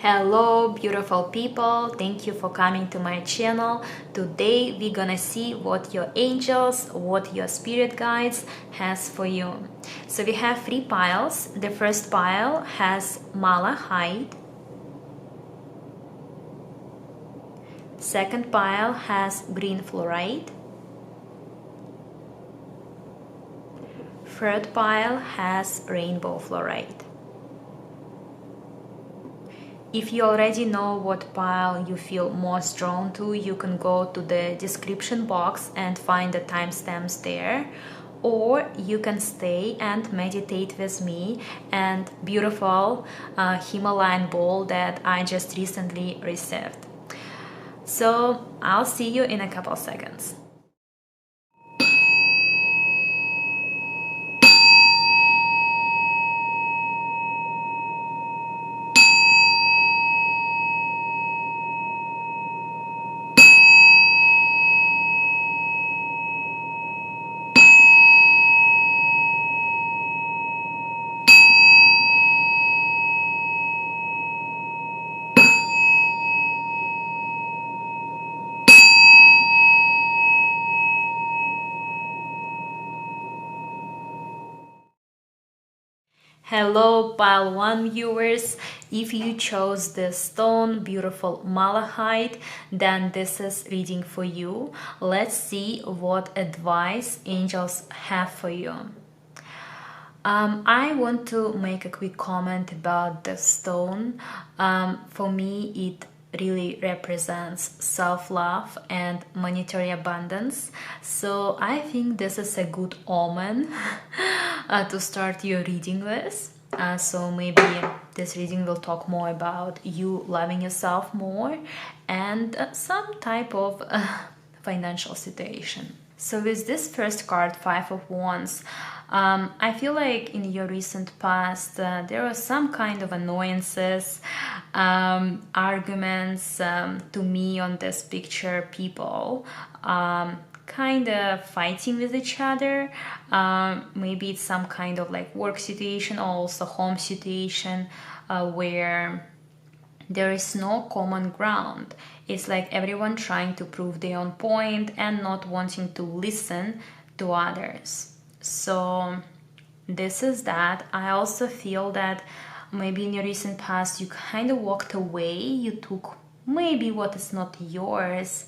Hello beautiful people, thank you for coming to my channel. Today we're gonna see what your angels, what your spirit guides has for you. So we have three piles. The first pile has malachite. Second pile has green fluorite. Third pile has rainbow fluorite. If you already know what pile you feel most drawn to, you can go to the description box and find the timestamps there. Or you can stay and meditate with me and beautiful Himalayan bowl that I just recently received. So I'll see you in a couple seconds. Hello pile 1 viewers, if you chose this stone, beautiful malachite, then this is reading for you. Let's see what advice angels have for you. I want to make a quick comment about the stone. For me, it really represents self-love and monetary abundance, so I think this is a good omen to start your reading with. So maybe this reading will talk more about you loving yourself more and some type of financial situation. So with this first card, Five of Wands, I feel like in your recent past there are some kind of annoyances, arguments. To me on this picture, people kind of fighting with each other. Maybe it's some kind of like work situation or also home situation where there is no common ground. It's like everyone trying to prove their own point and not wanting to listen to others. So this is that. I also feel that maybe in your recent past you kind of walked away, you took maybe what is not yours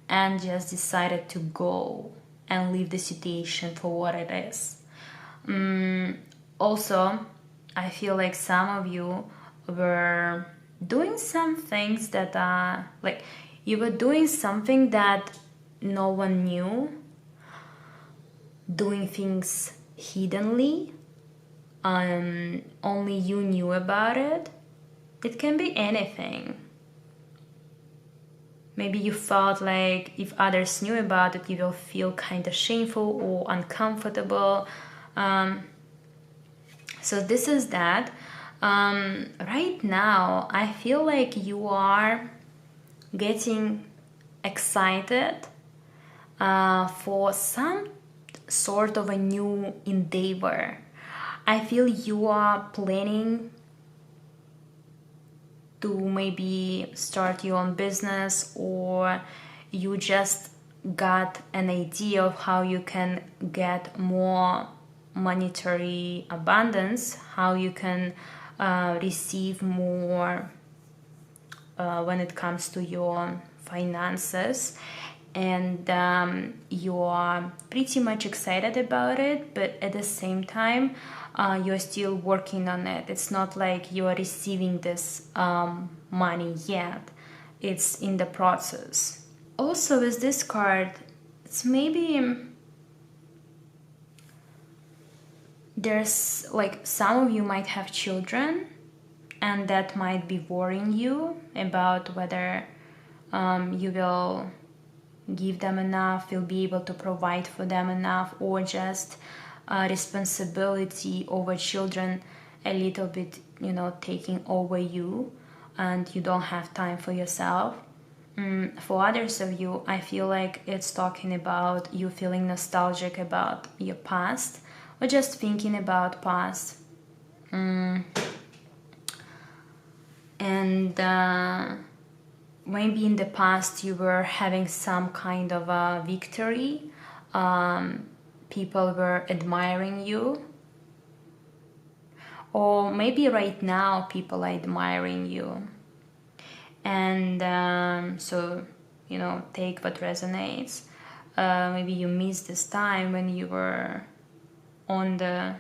and just decided to go and leave the situation for what it is. Also, I feel like some of you were doing some things that are like you were doing something that no one knew, doing things hiddenly, only you knew about it. It can be anything. Maybe you felt like if others knew about it, you will feel kind of shameful or uncomfortable. So this is that. Right now, I feel like you are getting excited for some sort of a new endeavor. I feel you are planning to maybe start your own business, or you just got an idea of how you can get more monetary abundance, how you can receive more when it comes to your finances, and you are pretty much excited about it, but at the same time you're still working on it. It's not like you are receiving this money yet, it's in the process. Also with this card, it's maybe there's like some of you might have children and that might be worrying you about whether you will give them enough, you'll be able to provide for them enough, or just responsibility over children a little bit, taking over you and you don't have time for yourself. For others of you, I feel like it's talking about you feeling nostalgic about your past or just thinking about past. And maybe in the past you were having some kind of a victory. People were admiring you. Or maybe right now people are admiring you. And so, take what resonates. Maybe you missed this time when you were on the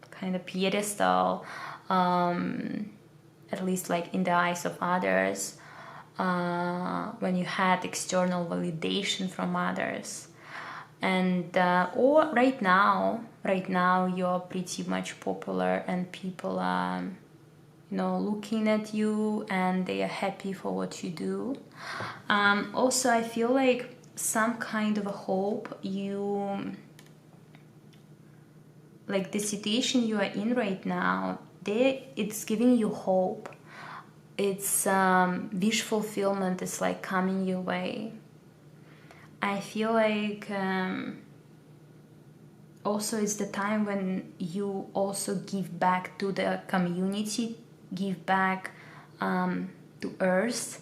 kind of pedestal, at least like in the eyes of others, when you had external validation from others. And or right now you're pretty much popular and people are looking at you and they are happy for what you do. Also, I feel like some kind of a hope, like the situation you are in right now, it's giving you hope. It's wish fulfillment is like coming your way. I feel like also it's the time when you also give back to the community, give back to earth,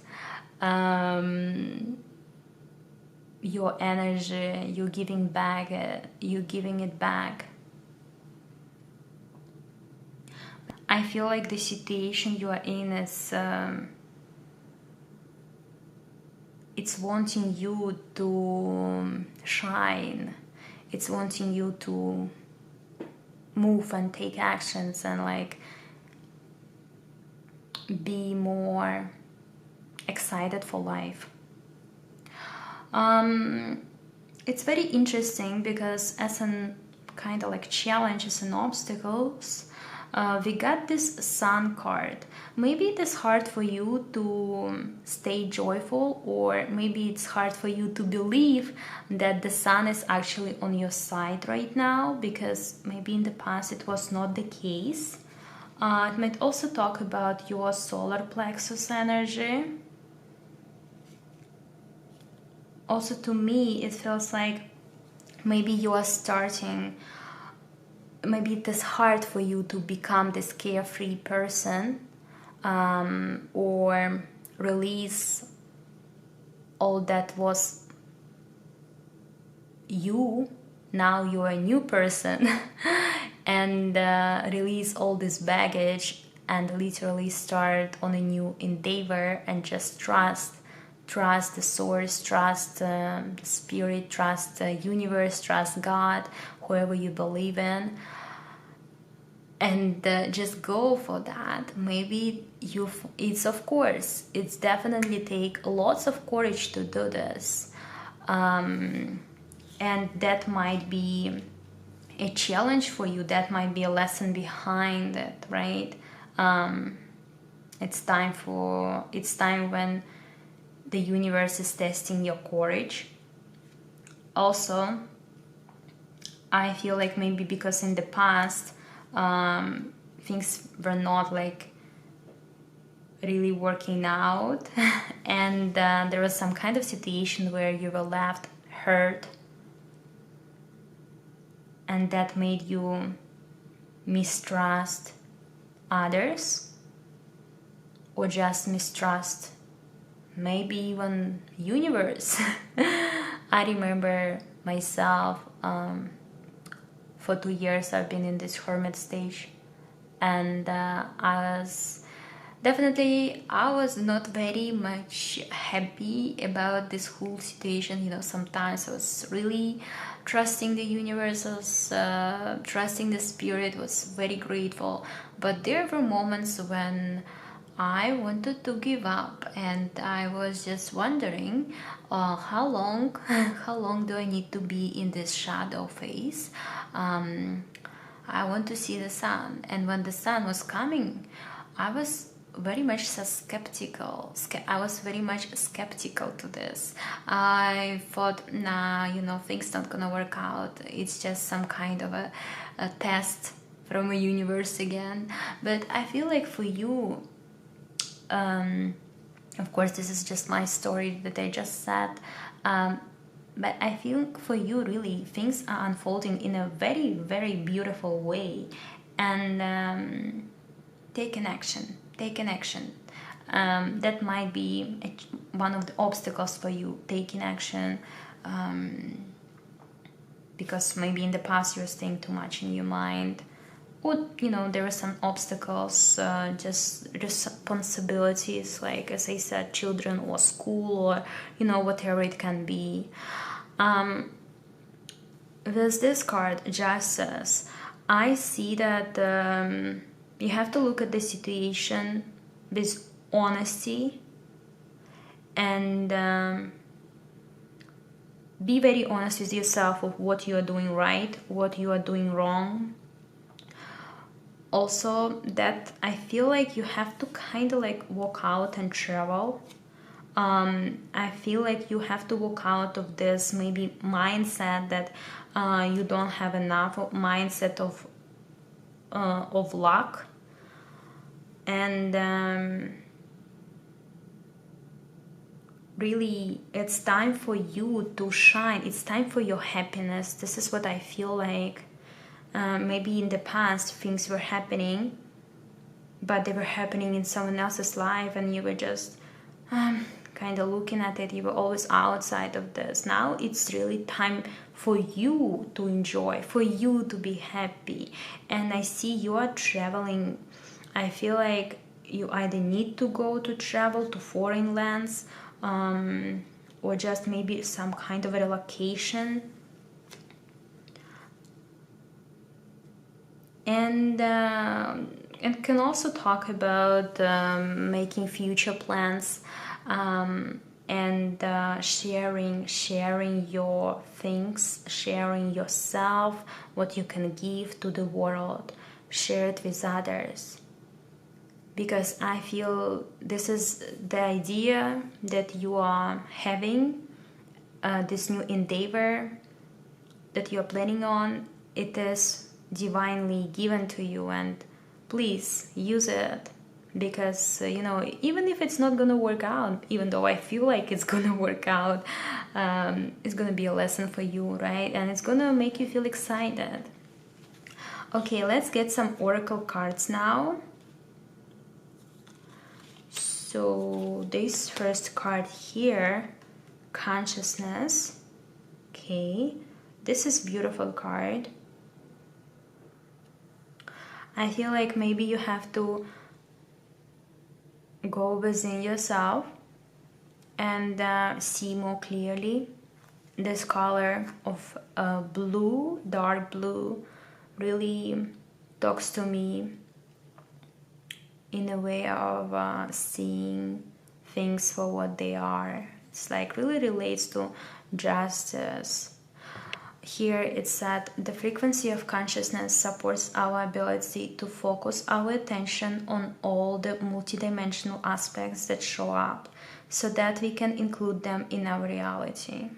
your energy, you're giving it back. I feel like the situation you are in is it's wanting you to shine. It's wanting you to move and take actions and like be more excited for life. It's very interesting because as an kind of like challenges and obstacles, we got this sun card. Maybe it is hard for you to stay joyful, or maybe it's hard for you to believe that the sun is actually on your side right now, because maybe in the past it was not the case. It might also talk about your solar plexus energy. Also, to me, it feels like maybe you are starting, maybe it is hard for you to become this carefree person, or release all that was you. Now you're a new person and release all this baggage and literally start on a new endeavor and just trust the source, trust the spirit, trust the universe, trust God, whoever you believe in, and just go for that. Maybe it's definitely take lots of courage to do this, and that might be a challenge for you, that might be a lesson behind it, right? It's time when the universe is testing your courage. Also, I feel like maybe because in the past things were not like really working out and there was some kind of situation where you were left hurt, and that made you mistrust others, or just mistrust maybe even universe. I remember myself, for 2 years I've been in this hermit stage, and I was not very much happy about this whole situation. Sometimes I was really trusting the universe, I was trusting the spirit, was very grateful, but there were moments when I wanted to give up, and I was just wondering how long do I need to be in this shadow phase. I want to see the sun, and when the sun was coming, I was very much skeptical. I was very much skeptical to this. I thought, nah, things not gonna work out. It's just some kind of a test from a universe again. But I feel like for you, of course, this is just my story that I just said, but I feel for you, really, things are unfolding in a very, very beautiful way, and take an action. That might be one of the obstacles for you taking action, because maybe in the past you're staying too much in your mind, or there are some obstacles, just responsibilities, like as I said, children or school, or whatever it can be. With this card, Justice, I see that you have to look at the situation with honesty, and be very honest with yourself of what you are doing right, what you are doing wrong. Also, that I feel like you have to kind of like walk out and travel. I feel like you have to walk out of this maybe mindset that you don't have enough, mindset of luck, and really it's time for you to shine. It's time for your happiness. This is what I feel like. Maybe in the past things were happening, but they were happening in someone else's life, and you were just kind of looking at it. You were always outside of this. Now it's really time for you to enjoy, for you to be happy. And I see you are traveling. I feel like you either need to go to travel to foreign lands, or just maybe some kind of a relocation. And can also talk about making future plans, and sharing your things, sharing yourself, what you can give to the world, share it with others. Because I feel this is the idea that you are having, this new endeavor that you are planning on. It is divinely given to you, and please use it, because even if it's not gonna work out, even though I feel like it's gonna work out, it's gonna be a lesson for you, right? And it's gonna make you feel excited. Okay, let's get some oracle cards now. So this first card here, consciousness. Okay, this is beautiful card. I feel like maybe you have to go within yourself and see more clearly. This color of blue, dark blue, really talks to me in a way of seeing things for what they are. It's like really relates to justice. Here it said the frequency of consciousness supports our ability to focus our attention on all the multidimensional aspects that show up, so that we can include them in our reality.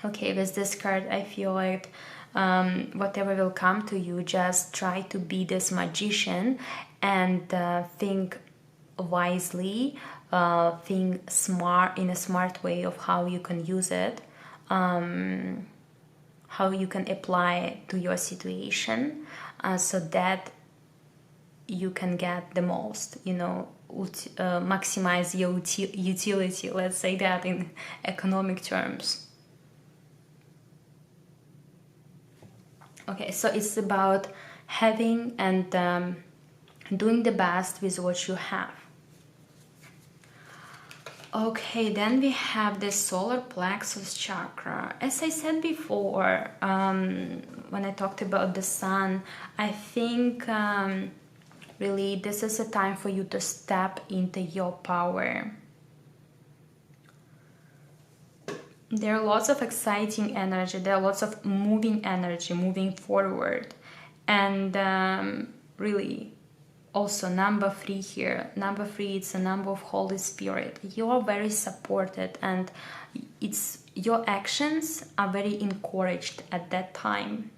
Okay, with this card I feel like whatever will come to you, just try to be this magician and think wisely, think smart, in a smart way of how you can use it, how you can apply it to your situation, so that you can get the most, maximize your utility, let's say that in economic terms. Okay, so it's about having and doing the best with what you have. Okay, then we have the solar plexus chakra. As I said before, when I talked about the sun, I think really this is a time for you to step into your power. There are lots of exciting energy, there are lots of moving energy, moving forward. And really, also number 3 here. Number 3, it's a number of Holy Spirit. You are very supported, and your actions are very encouraged at that time.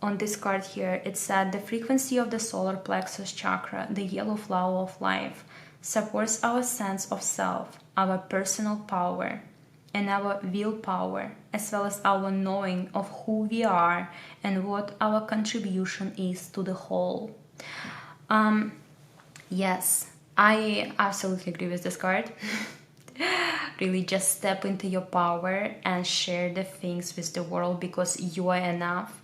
On this card here, it said the frequency of the solar plexus chakra, the yellow flower of life, supports our sense of self, our personal power, and our willpower, as well as our knowing of who we are and what our contribution is to the whole. Yes, I absolutely agree with this card. Really, just step into your power and share the things with the world, because you are enough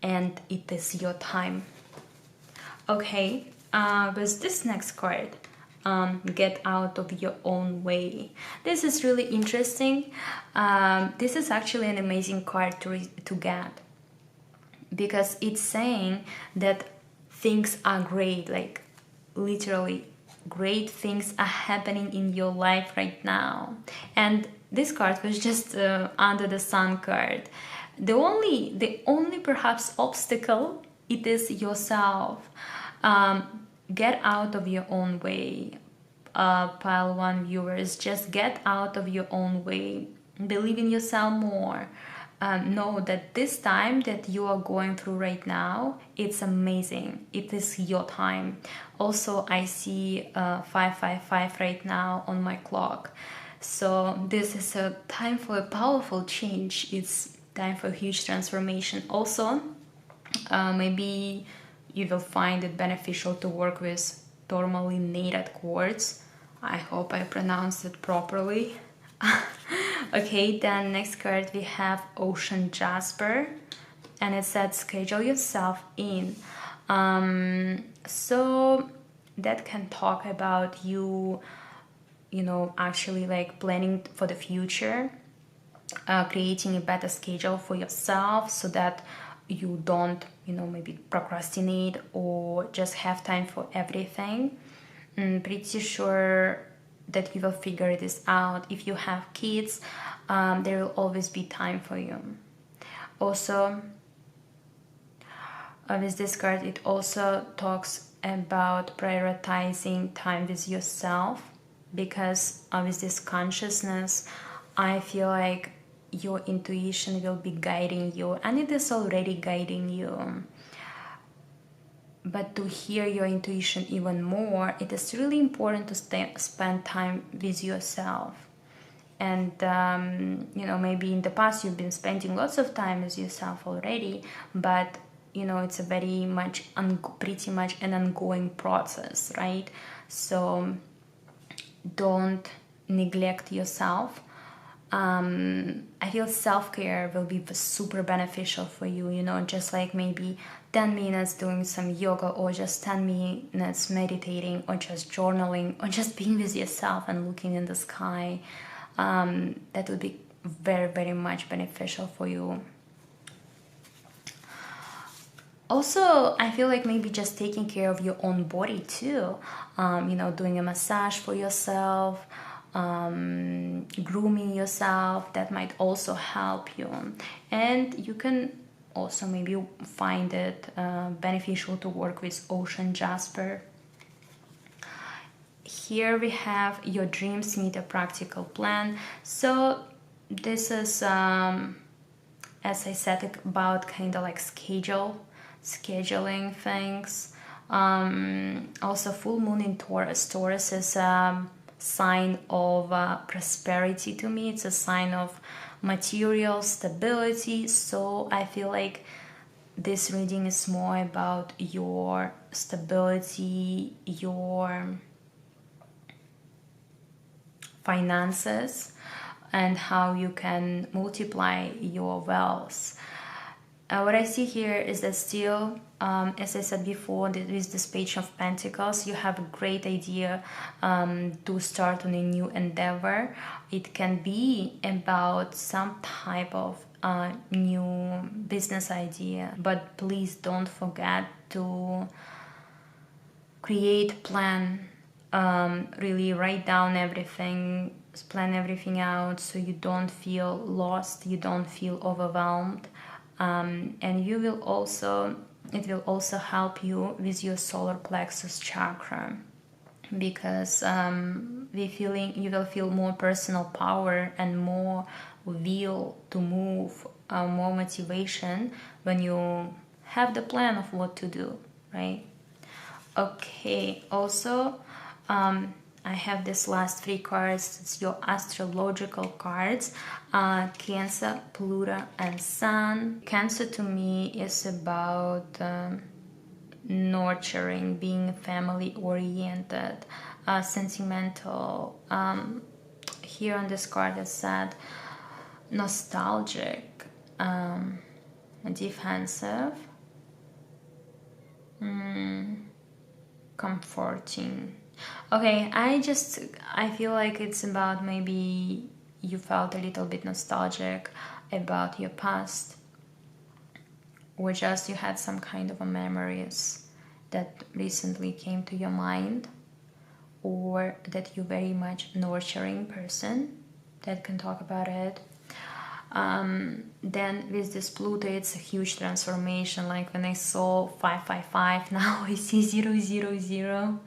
and it is your time. Okay, with this next card, get out of your own way. This is really interesting. This is actually an amazing card to get, because it's saying that things are great, like literally great things are happening in your life right now. And this card was just under the sun card. The only perhaps obstacle, it is yourself. Get out of your own way. Pile one viewers, just get out of your own way. Believe in yourself more. Know that this time that you are going through right now, it's amazing. It is your time. Also, I see 555 right now on my clock. So this is a time for a powerful change. It's time for a huge transformation. Also, maybe you will find it beneficial to work with tourmalinated quartz. I hope I pronounced it properly. Okay, then next card we have Ocean Jasper, and it said schedule yourself in. So that can talk about you know, actually like planning for the future, creating a better schedule for yourself so that you don't, you know, maybe procrastinate or just have time for everything. Pretty sure that you will figure this out. If you have kids, there will always be time for you. Also, with this card, it also talks about prioritizing time with yourself, because with this consciousness, I feel like your intuition will be guiding you, and it is already guiding you. But to hear your intuition even more, it is really important to spend time with yourself. And you know, maybe in the past you've been spending lots of time with yourself already, but you know, it's a very much pretty much an ongoing process, right? So don't neglect yourself. I feel self-care will be super beneficial for you, you know, just like maybe 10 minutes doing some yoga, or just 10 minutes meditating, or just journaling, or just being with yourself and looking in the sky. That would be very, very much beneficial for you. Also, I feel like maybe just taking care of your own body too, you know, doing a massage for yourself, grooming yourself, that might also help you. And you can also maybe find it beneficial to work with Ocean Jasper. Here we have your dreams need a practical plan. So this is, as I said, about kind of like scheduling things. Also, full moon in Taurus. Taurus is a sign of prosperity to me. It's a sign of material stability. So I feel like this reading is more about your stability, your finances, and how you can multiply your wealth. What I see here is that still, as I said before, with this Page of Pentacles, you have a great idea to start on a new endeavor. It can be about some type of new business idea, but please don't forget to create plan. Really write down everything, plan everything out, so you don't feel lost, you don't feel overwhelmed. And you will also, it will also help you with your solar plexus chakra, because you will feel more personal power and more will to move, more motivation when you have the plan of what to do, right? Okay, also I have this last three cards. It's your astrological cards, Cancer, Pluto, and Sun. Cancer to me is about nurturing, being family oriented, sentimental. Here on this card it said nostalgic, defensive, comforting. Okay, I feel like it's about maybe you felt a little bit nostalgic about your past, or just you had some kind of a memories that recently came to your mind, or that you're very much nurturing person that can talk about it. Then with this Pluto, it's a huge transformation. Like when I saw 555, now I see 000.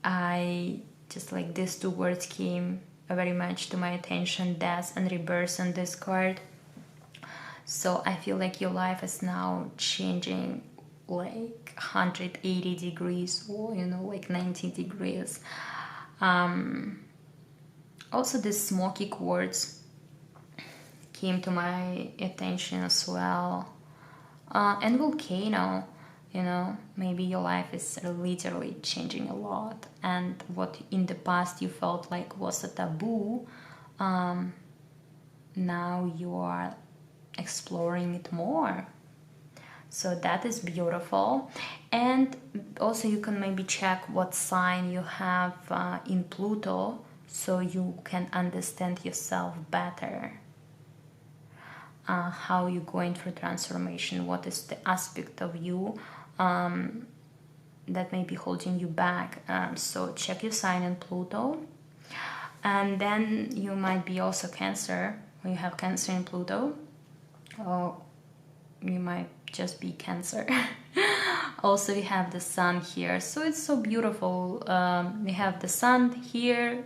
I just like these two words came very much to my attention, death and rebirth on this card. So I feel like your life is now changing like 180 degrees, or like 90 degrees. Also the smoky quartz came to my attention as well, and volcano. Maybe your life is literally changing a lot, and what in the past you felt like was a taboo, now you are exploring it more. So that is beautiful. And also you can maybe check what sign you have in Pluto, so you can understand yourself better. How you're going through transformation, what is the aspect of you that may be holding you back. So check your sign in Pluto. And then you might be also Cancer, or you have Cancer in Pluto, or you might just be Cancer. Also we have the Sun here, so it's so beautiful. We have the Sun here,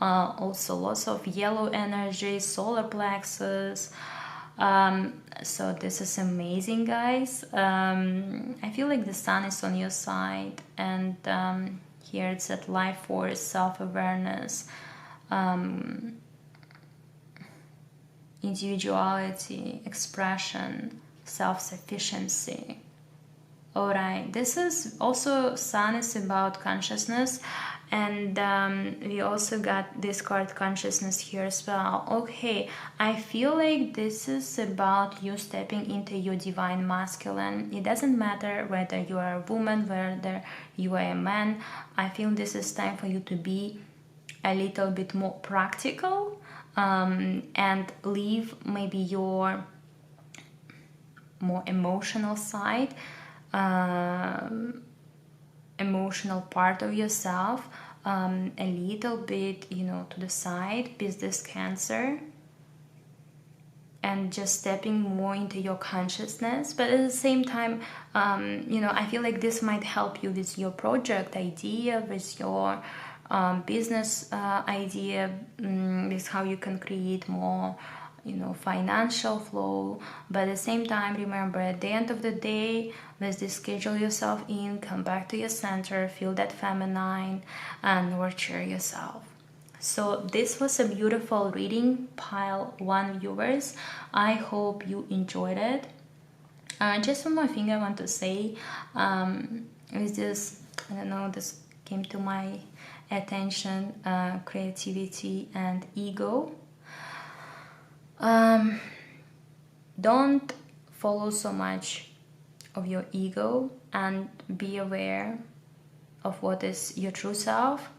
also lots of yellow energy, solar plexus. So this is amazing, guys. I feel like the Sun is on your side, and here it's at life force, self-awareness, individuality, expression, self-sufficiency. Alright, this is also, Sun is about consciousness, and we also got this card consciousness here as well. Okay, I feel like this is about you stepping into your divine masculine. It doesn't matter whether you are a woman, whether you are a man. I feel this is time for you to be a little bit more practical, and leave maybe your more emotional side, emotional part of yourself, a little bit to the side with this Cancer, and just stepping more into your consciousness. But at the same time, I feel like this might help you with your project idea, with your business idea, with how you can create more financial flow. But at the same time, remember, at the end of the day, with this, schedule yourself in, come back to your center, feel that feminine, and nurture yourself. So this was a beautiful reading, pile 1 viewers. I hope you enjoyed it. Just one more thing I want to say, is this, I don't know, this came to my attention, creativity and ego. Don't follow so much of your ego, and be aware of what is your true self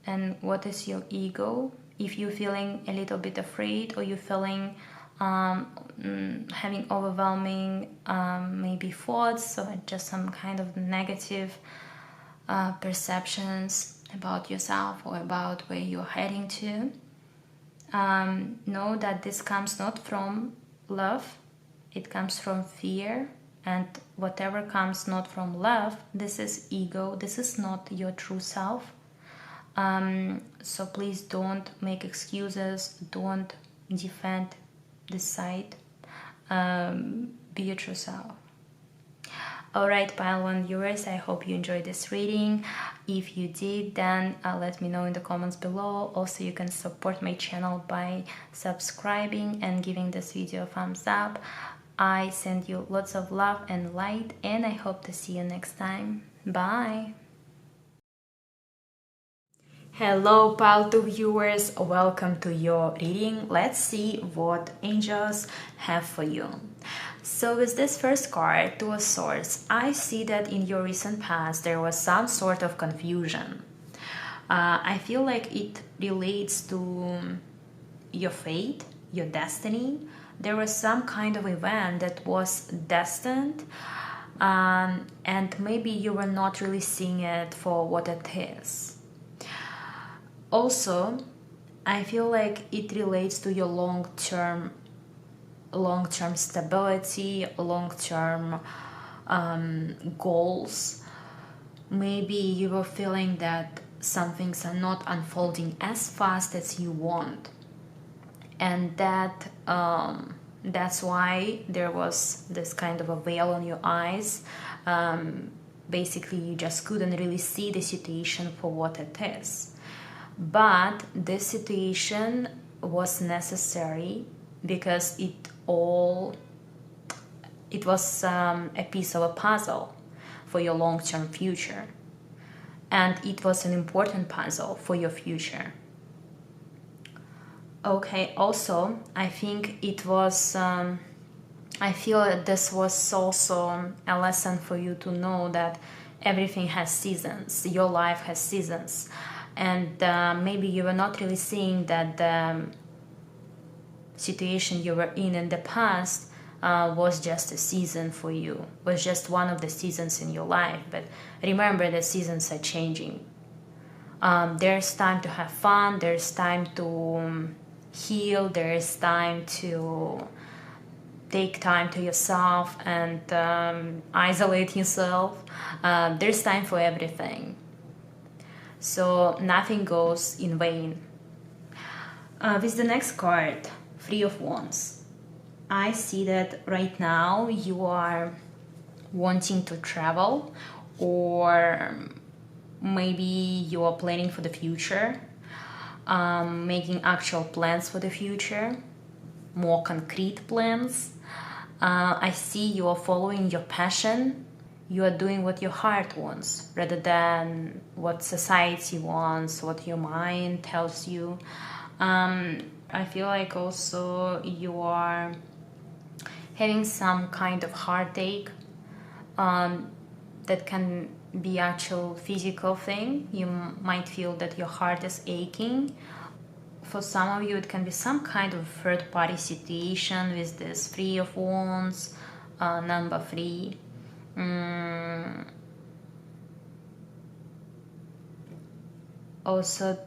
and what is your ego. If you're feeling a little bit afraid, or you're feeling having overwhelming maybe thoughts, or just some kind of negative perceptions about yourself or about where you're heading to, know that this comes not from love, it comes from fear. And whatever comes not from love, this is ego, this is not your true self. So please don't make excuses, don't defend this side, be your true self. Alright, pile 1 viewers, I hope you enjoyed this reading. If you did, then let me know in the comments below. Also, you can support my channel by subscribing and giving this video a thumbs up. I send you lots of love and light, and I hope to see you next time. Bye. Hello, Palto viewers. Welcome to your reading. Let's see what angels have for you. So with this first card, Two of Swords, I see that in your recent past there was some sort of confusion. I feel like it relates to your fate, your destiny. There was some kind of event that was destined, and maybe you were not really seeing it for what it is. Also, I feel like it relates to your long-term stability, long-term goals. Maybe you were feeling that some things are not unfolding as fast as you want, and that's why there was this kind of a veil on your eyes. Basically, you just couldn't really see the situation for what it is. But this situation was necessary because it was a piece of a puzzle for your long-term future, and it was an important puzzle for your future. Okay, also I think it was I feel that this was also a lesson for you to know that everything has seasons, your life has seasons, and maybe you were not really seeing that the situation you were in the past was just a season for you, was just one of the seasons in your life. But remember, the seasons are changing. There's time to have fun, there's time to heal, there's time to take time to yourself and isolate yourself. There's time for everything. So nothing goes in vain. With the next card, Three of Wands, I see that right now you are wanting to travel, or maybe you are planning for the future, making actual plans for the future, more concrete plans. I see you are following your passion. You are doing what your heart wants rather than what society wants, what your mind tells you. I feel like also you are having some kind of heartache that can be actual physical thing. You might feel that your heart is aching. For some of you, it can be some kind of third-party situation with this Three of Wands, number 3. Also,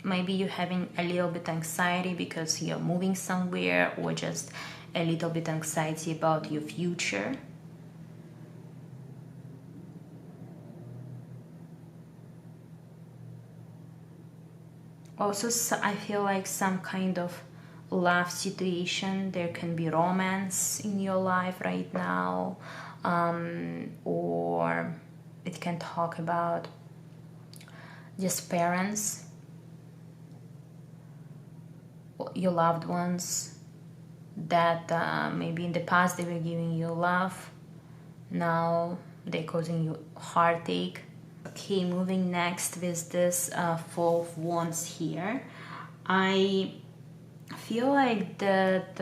maybe you're having a little bit anxiety because you're moving somewhere, or just a little bit anxiety about your future. Also, I feel like some kind of love situation. There can be romance in your life right now, or it can talk about just parents, your loved ones, that maybe in the past they were giving you love, now they're causing you heartache. Okay, moving next with this Four of Wands here. I feel like that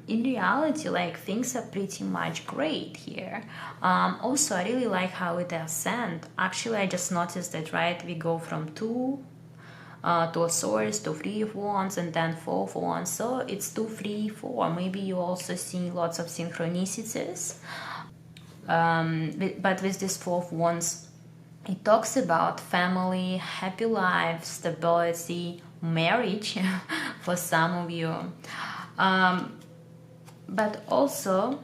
in reality, like, things are pretty much great here. Also, I really like how it ascends. Actually, I just noticed that, right, we go from two of Swords to Three of Wands, and then Four of Wands. So it's 2, 3, 4. Maybe you also see lots of synchronicities. But with this Four of Wands, it talks about family, happy life, stability, marriage for some of you. But also,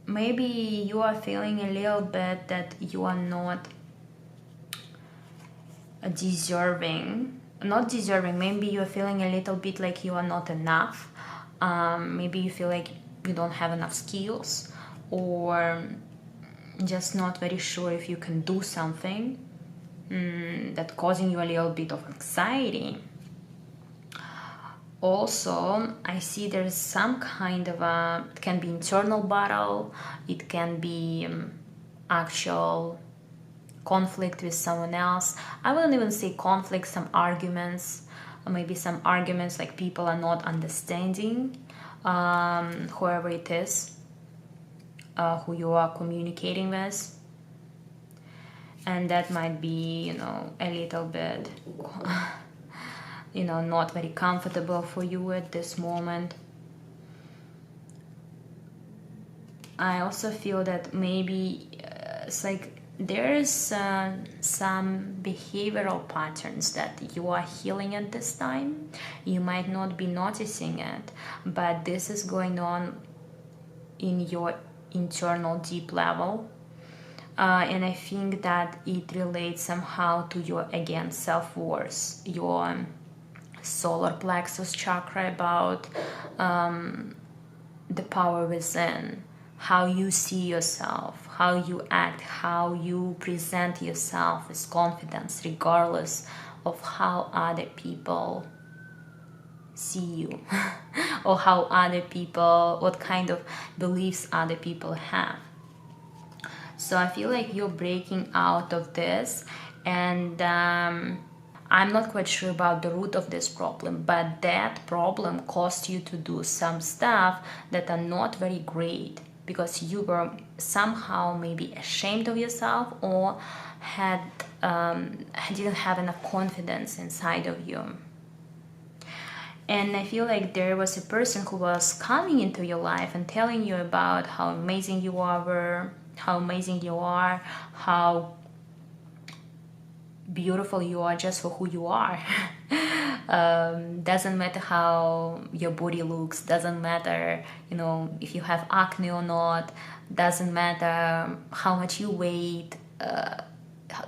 maybe you are feeling a little bit that you are not deserving. Not deserving, maybe you're feeling a little bit like you are not enough. Maybe you feel like you don't have enough skills, or just not very sure if you can do something, that causing you a little bit of anxiety. Also, I see there's some kind of it can be internal battle, it can be actual conflict with someone else. I wouldn't even say conflict, some arguments, or maybe some arguments like people are not understanding whoever it is, who you are communicating with. And that might be, a little bit, not very comfortable for you at this moment. I also feel that maybe it's like there's some behavioral patterns that you are healing at this time. You might not be noticing it, but this is going on in your internal deep level. And I think that it relates somehow to your, again, self-worth, your solar plexus chakra, about the power within, how you see yourself, how you act, how you present yourself with confidence, regardless of how other people see you or how other people, what kind of beliefs other people have. So I feel like you're breaking out of this, and I'm not quite sure about the root of this problem, but that problem caused you to do some stuff that are not very great because you were somehow maybe ashamed of yourself or didn't have enough confidence inside of you. And I feel like there was a person who was coming into your life and telling you about how amazing you are, how beautiful you are just for who you are. Doesn't matter how your body looks, doesn't matter, if you have acne or not, doesn't matter how much you weigh,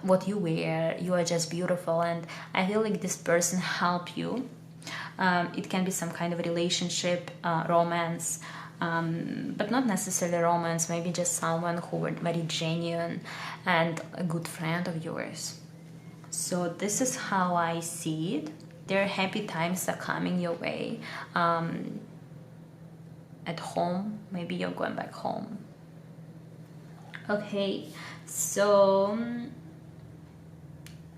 what you wear, you are just beautiful. And I feel like this person helped you. It can be some kind of relationship, romance, but not necessarily romance, maybe just someone who was very genuine and a good friend of yours. So this is how I see it. There are happy times that are coming your way. At home, maybe you're going back home. Okay, so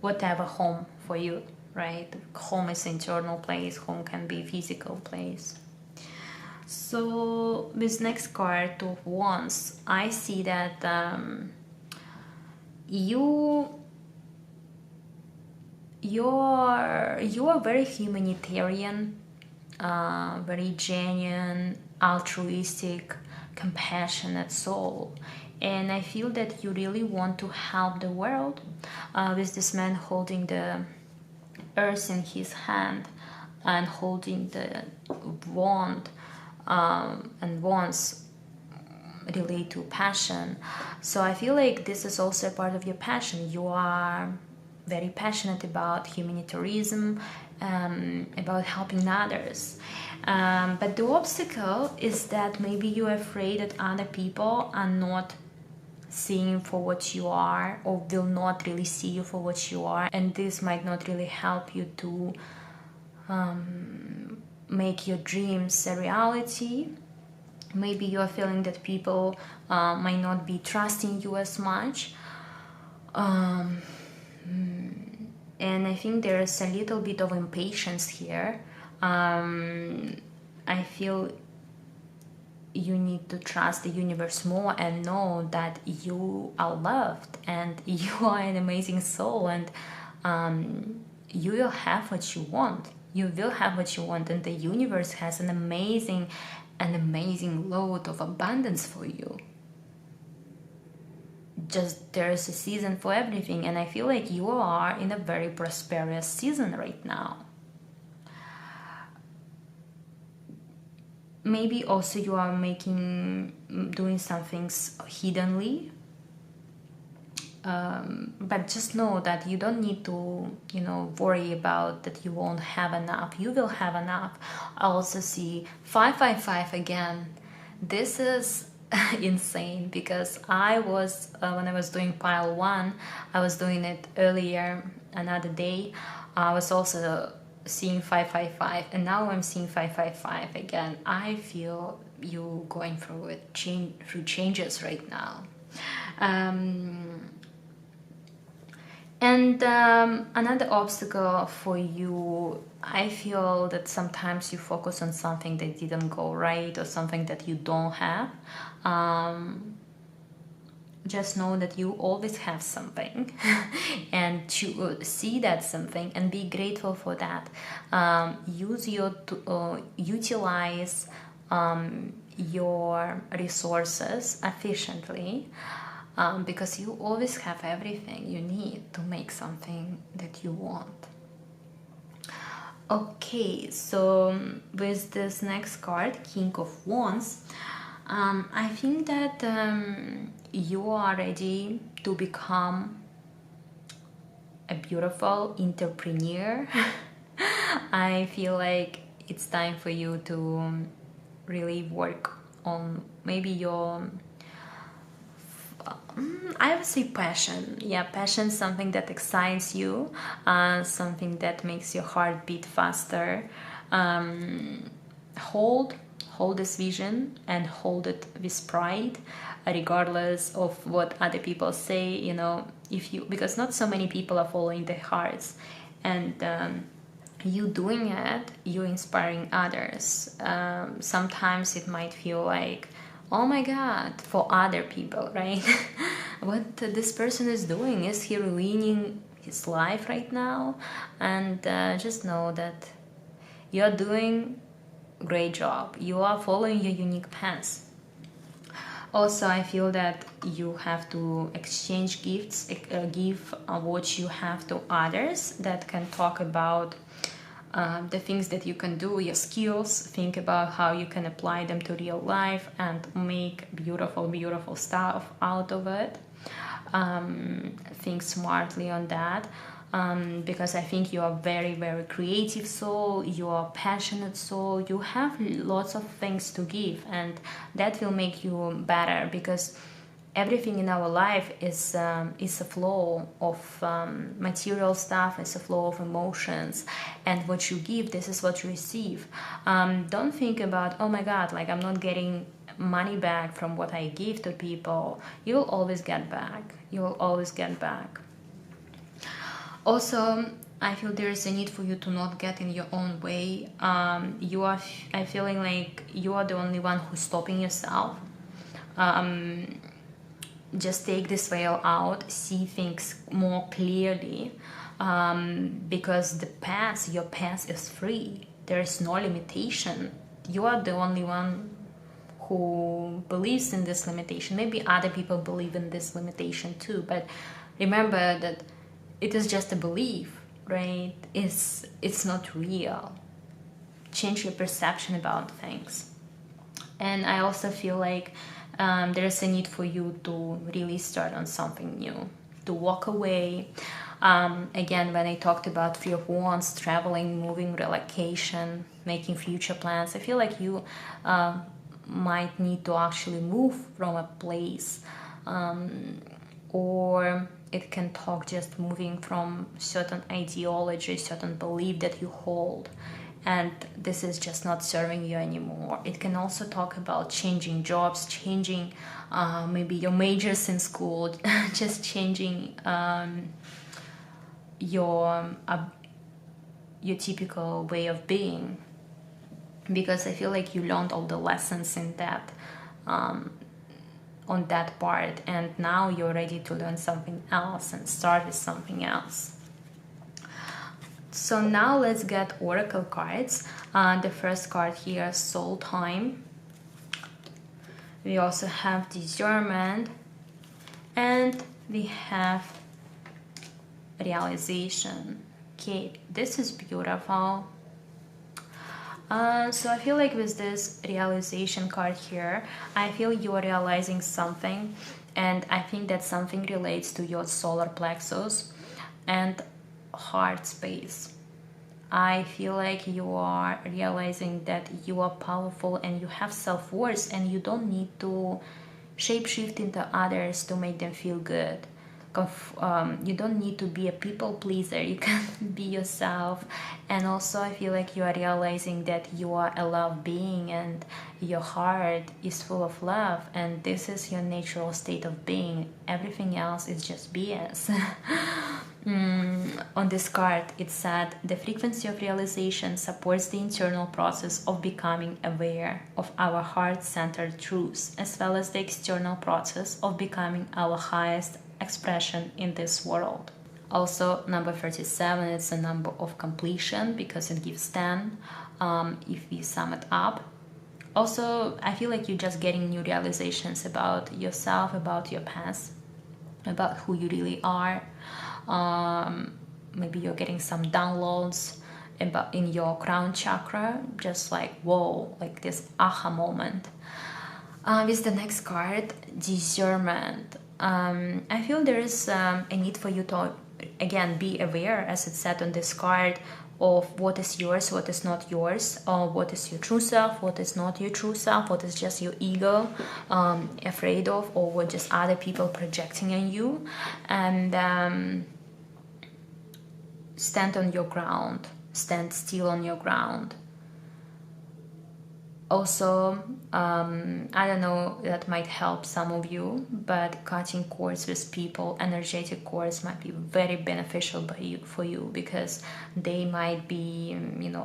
whatever home for you, right? Home is internal place, home can be physical place. So this next card, Two of Wands, I see that you are very humanitarian, very genuine, altruistic, compassionate soul. And I feel that you really want to help the world, with this man holding the earth in his hand and holding the wand, and wands relate to passion. So I feel like this is also a part of your passion. You are very passionate about humanitarianism, about helping others. But the obstacle is that maybe you're afraid that other people are not seeing you for what you are, or will not really see you for what you are, and this might not really help you to make your dreams a reality. Maybe you're feeling that people might not be trusting you as much. And I think there's a little bit of impatience here. I feel you need to trust the universe more and know that you are loved and you are an amazing soul, and you will have what you want. You will have what you want, and the universe has an amazing load of abundance for you. Just there's a season for everything, and I feel like you are in a very prosperous season right now. Maybe also you are doing some things hiddenly, but just know that you don't need to, worry about that you won't have enough. You will have enough. I also see 555 again. This is insane, because I was, when I was doing pile 1, I was doing it earlier another day. I was also seeing 555, and now I'm seeing 555 again. I feel you going through through changes right now. And another obstacle for you, I feel that sometimes you focus on something that didn't go right or something that you don't have. Just know that you always have something and to see that something and be grateful for that. Utilize your resources efficiently, because you always have everything you need to make something that you want. Okay, so with this next card, King of Wands, I think that you are ready to become a beautiful entrepreneur. I feel like it's time for you to really work on maybe your I would say passion. Yeah, passion, something that excites you, something that makes your heart beat faster. Um, hold hold this vision and hold it with pride, regardless of what other people say. If you, because not so many people are following their hearts, and you doing it, you're inspiring others. Sometimes it might feel like, oh my god, for other people, right? What this person is doing, is he ruining his life right now? And just know that you're doing great job, you are following your unique path. Also, I feel that you have to exchange gifts, give what you have to others that can talk about the things that you can do, your skills. Think about how you can apply them to real life and make beautiful, beautiful stuff out of it. Think smartly on that. Because I think you are very, very creative soul, you are passionate soul, you have lots of things to give, and that will make you better, because everything in our life is a flow of material stuff, it's a flow of emotions, and what you give, this is what you receive. Don't think about, oh my god, like I'm not getting money back from what I give to people. You'll always get back, you'll always get back. Also, I feel there is a need for you to not get in your own way. I'm feeling like you are the only one who's stopping yourself. Just take this veil out, see things more clearly, because your past is free. There is no limitation. You are the only one who believes in this limitation. Maybe other people believe in this limitation too, but remember that it is just a belief, right? It's not real. Change your perception about things. And I also feel like there's a need for you to really start on something new, to walk away. Again, when I talked about Three of Wands, traveling, moving, relocation, making future plans, I feel like you might need to actually move from a place, or it can talk just moving from certain ideology, certain belief that you hold, and this is just not serving you anymore. It can also talk about changing jobs, changing maybe your majors in school, just changing your typical way of being, because I feel like you learned all the lessons in that on that part, and now you're ready to learn something else and start with something else. So now let's get oracle cards. The first card here, soul time. We also have discernment, and we have realization. Okay, this is beautiful. So I feel like with this realization card here, I feel you are realizing something, and I think that something relates to your solar plexus and heart space. I feel like you are realizing that you are powerful and you have self-worth, and you don't need to shapeshift into others to make them feel good. You don't need to be a people pleaser, you can be yourself. And also I feel like you are realizing that you are a love being, and your heart is full of love, and this is your natural state of being. Everything else is just BS. On this card, it said the frequency of realization supports the internal process of becoming aware of our heart-centered truths, as well as the external process of becoming our highest expression in this world. Also, number 37, it's a number of completion because it gives 10 if we sum it up. Also, I feel like you're just getting new realizations about yourself, about your past, about who you really are. Maybe you're getting some downloads about in your crown chakra, just like whoa, like this aha moment. With the next card, discernment. I feel there is a need for you to again be aware, as it said on this card, of what is yours, what is not yours, or what is your true self, what is not your true self, what is just your ego afraid of, or what just other people projecting on you. And stand on your ground, stand still on your ground. Also, I don't know, that might help some of you, but cutting cords with people, energetic cords, might be very beneficial for you because they might be,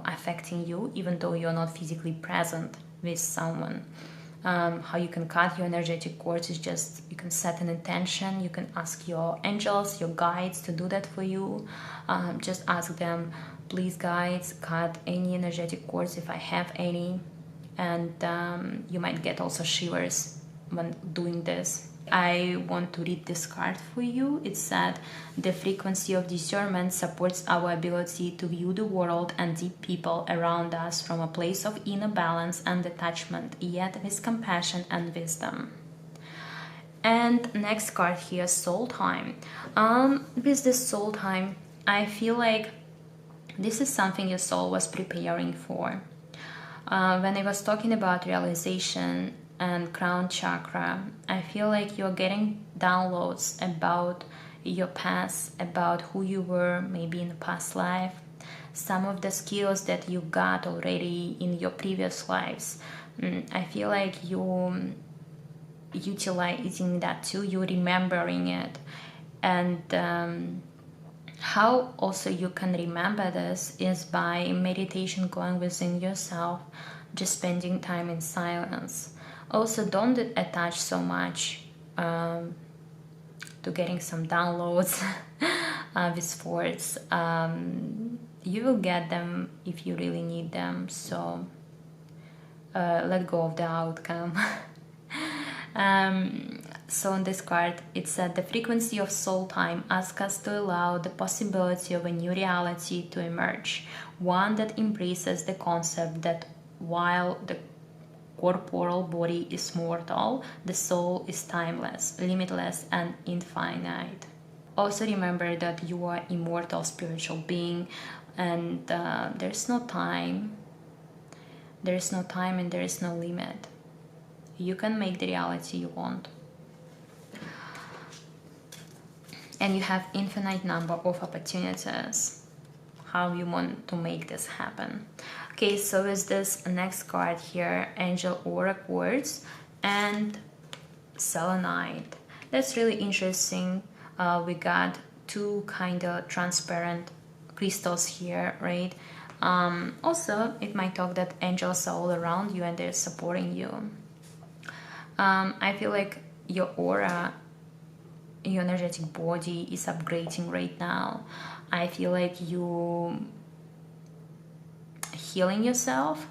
affecting you even though you're not physically present with someone. How you can cut your energetic cords is just, you can set an intention, you can ask your angels, your guides to do that for you. Just ask them, please guides, cut any energetic cords if I have any. And you might get also shivers when doing this. I want to read this card for you. It said, the frequency of discernment supports our ability to view the world and the people around us from a place of inner balance and detachment, yet with compassion and wisdom. And next card here, soul time. With this soul time, I feel like this is something your soul was preparing for. When I was talking about realization and crown chakra, I feel like you're getting downloads about your past, about who you were maybe in the past life, some of the skills that you got already in your previous lives. I feel like you're utilizing that too, you're remembering it. And how also you can remember this is by meditation, going within yourself, just spending time in silence. Also, don't attach so much to getting some downloads with words. You will get them if you really need them, so let go of the outcome. So on this card, it said the frequency of soul time asks us to allow the possibility of a new reality to emerge, one that embraces the concept that while the corporeal body is mortal, the soul is timeless, limitless, and infinite. Also remember that you are immortal spiritual being, and there's no time. There is no time and there is no limit. You can make the reality you want. And you have infinite number of opportunities how you want to make this happen. Okay, so with this next card here, Angel Aura Quartz and Selenite. That's really interesting. We got two kind of transparent crystals here, right? Also, it might talk that angels are all around you and they're supporting you. I feel like your aura, your energetic body is upgrading right now. I feel like you healing yourself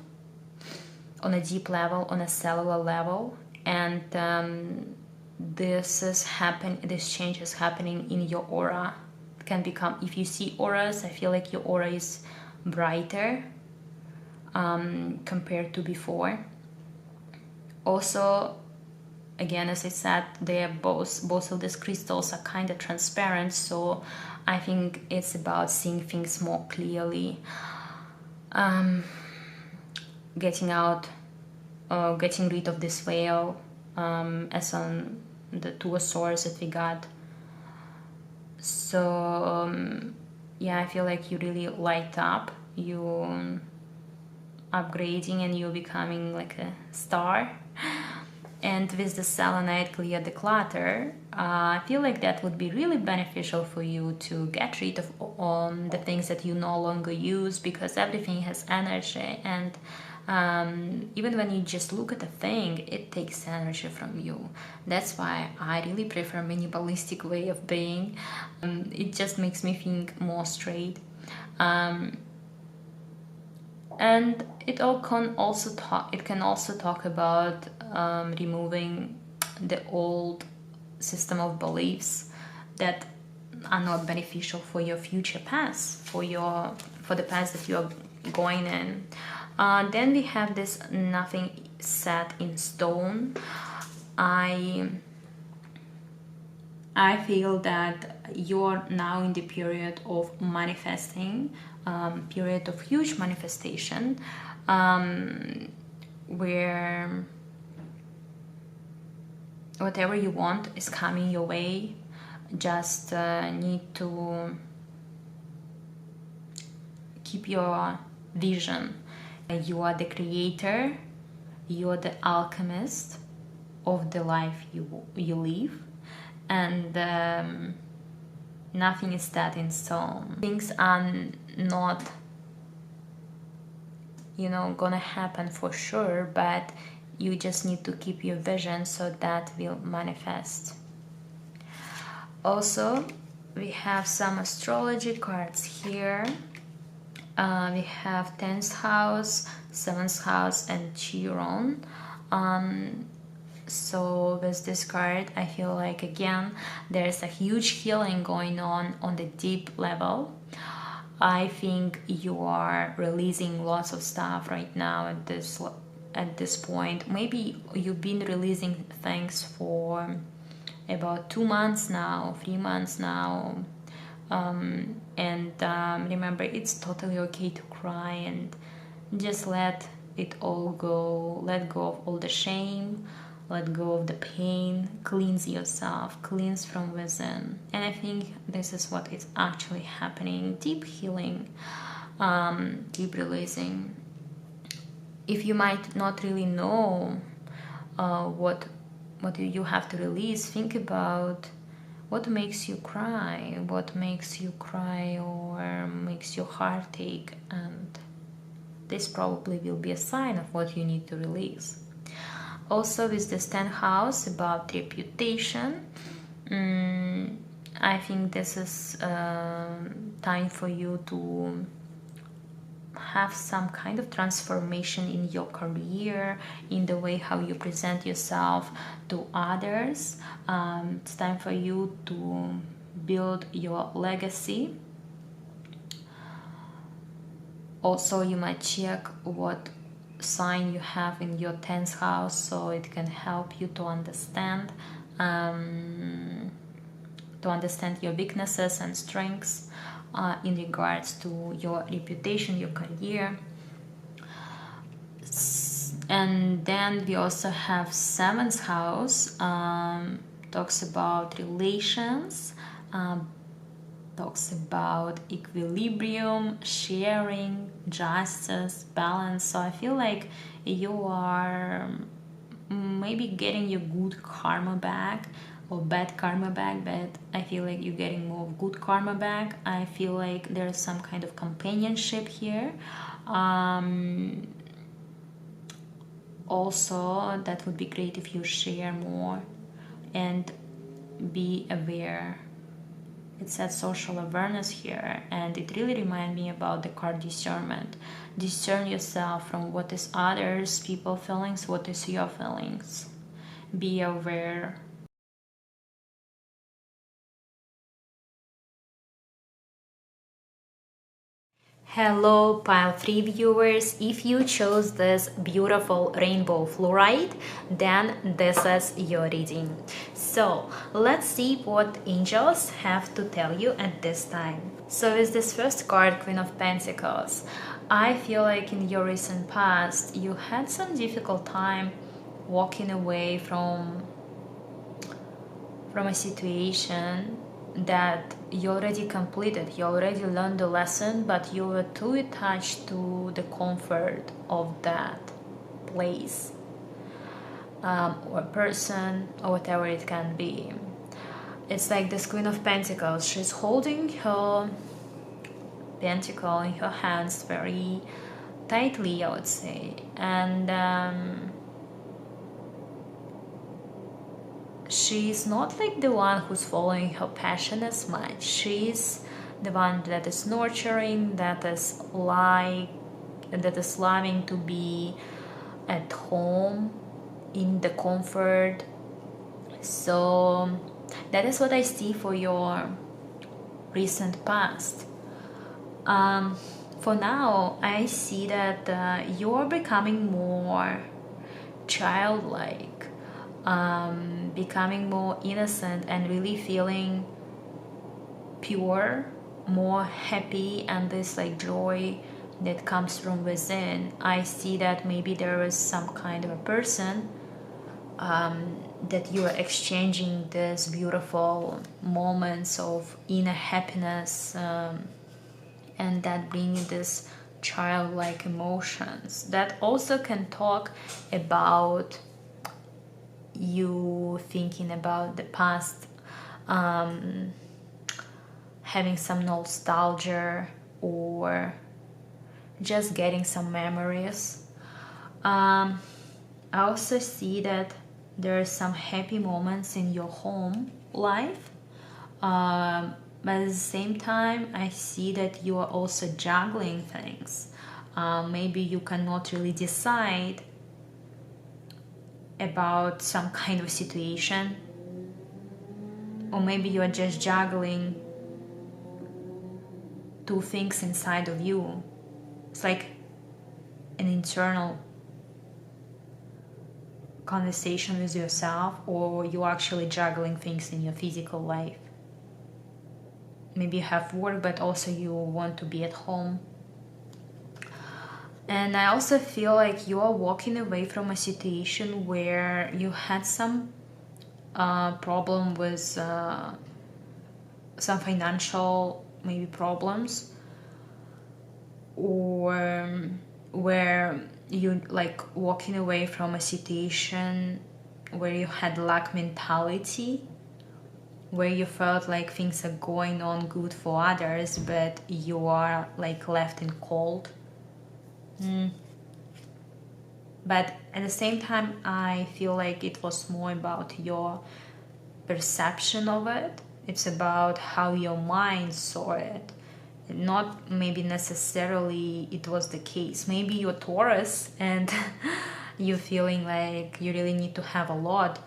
on a deep level, on a cellular level, and this change is happening in your aura. It can become, if you see auras, I feel like your aura is brighter compared to before. Also, again, as I said, they're both of these crystals are kind of transparent, so I think it's about seeing things more clearly, getting rid of this veil, as on the Two of Swords that we got. So yeah, I feel like you really light up, you upgrading and you're becoming like a star. And with the selenite, clear the clutter. I feel like that would be really beneficial for you to get rid of the things that you no longer use, because everything has energy, and even when you just look at a thing, it takes energy from you. That's why I really prefer minimalistic way of being. It just makes me think more straight. And it all can also talk about removing the old system of beliefs that are not beneficial for your future path, for the path that you are going in. Then we have this nothing set in stone. I feel that you're now in the period of manifesting, period of huge manifestation, where whatever you want is coming your way. Just need to keep your vision. You are the creator, you are the alchemist of the life you live, and nothing is set in stone. Things are not, gonna happen for sure, but you just need to keep your vision so that will manifest. Also, we have some astrology cards here. We have 10th house, 7th house, and Chiron. So with this card, I feel like again there's a huge healing going on the deep level. I think you are releasing lots of stuff right now at this point. Maybe you've been releasing things for about 2 months now, 3 months now. Remember, it's totally okay to cry and just let it all go. Let go of all the shame, let go of the pain, cleanse yourself, cleanse from within. And I think this is what is actually happening. Deep healing, deep releasing. If you might not really know what you have to release, think about what makes you cry, or makes your heart ache, and this probably will be a sign of what you need to release. Also, with this 10th house about reputation, I think this is time for you to have some kind of transformation in your career, in the way how you present yourself to others. It's time for you to build your legacy. Also, you might check what sign you have in your 10th house, so it can help you to understand your weaknesses and strengths in regards to your reputation, your career. And then we also have 7th house, talks about relations, talks about equilibrium, sharing, justice, balance. So I feel like you are maybe getting your good karma back or bad karma back, but I feel like you're getting more good karma back. I feel like there's some kind of companionship here. Also, that would be great if you share more and be aware. It says social awareness here, and it really reminds me about the card discernment. Discern yourself from what is others, people feelings, what is your feelings. Be aware. Hello pile 3 viewers, if you chose this beautiful rainbow fluorite, then this is your reading. So let's see what angels have to tell you at this time. So with this first card, Queen of Pentacles, I feel like in your recent past you had some difficult time walking away from a situation that you already completed, you already learned the lesson, but you were too attached to the comfort of that place or person or whatever it can be. It's like this Queen of Pentacles. She's holding her pentacle in her hands very tightly, I would say. And she's not like the one who's following her passion as much. She's the one that is nurturing, that is loving to be at home in the comfort. So that is what I see for your recent past. For now, I see that you're becoming more childlike, becoming more innocent and really feeling pure, more happy, and this like joy that comes from within. I see that maybe there is some kind of a person that you are exchanging these beautiful moments of inner happiness, and that bring you this childlike emotions. That also can talk about you thinking about the past, having some nostalgia, or just getting some memories. I also see that there are some happy moments in your home life, but at the same time I see that you are also juggling things. Maybe you cannot really decide about some kind of situation, or maybe you are just juggling two things inside of you. It's like an internal conversation with yourself, or you're actually juggling things in your physical life. Maybe you have work, but also you want to be at home. And I also feel like you are walking away from a situation where you had some problem with some financial maybe problems, or where you like walking away from a situation where you had lack mentality, where you felt like things are going on good for others, but you are like left in cold. But at the same time, I feel like it was more about your perception of it. It's about how your mind saw it. Not maybe necessarily it was the case. Maybe you're Taurus and you're feeling like you really need to have a lot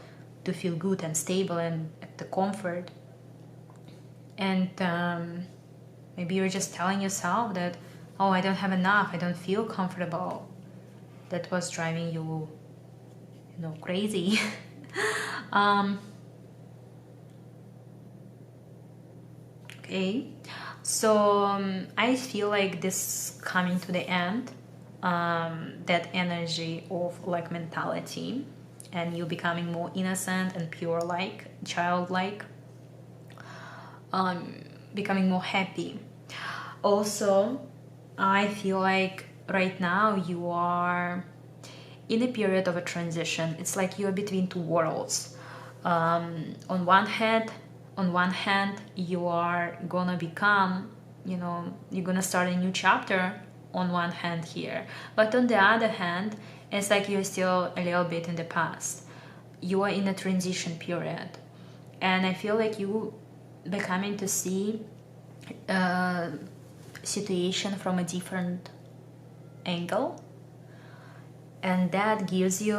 to feel good and stable and at the comfort. And maybe you're just telling yourself that, oh, I don't have enough, I don't feel comfortable. That was driving you, crazy. Okay, so I feel like this coming to the end, that energy of like mentality, and you becoming more innocent and pure, like childlike, becoming more happy. Also, I feel like right now you are in a period of a transition. It's like you're between two worlds. On one hand, you are gonna become, you're gonna start a new chapter on one hand here. But on the other hand, it's like you're still a little bit in the past. You are in a transition period. And I feel like you becoming to see a situation from a different angle. And that gives you,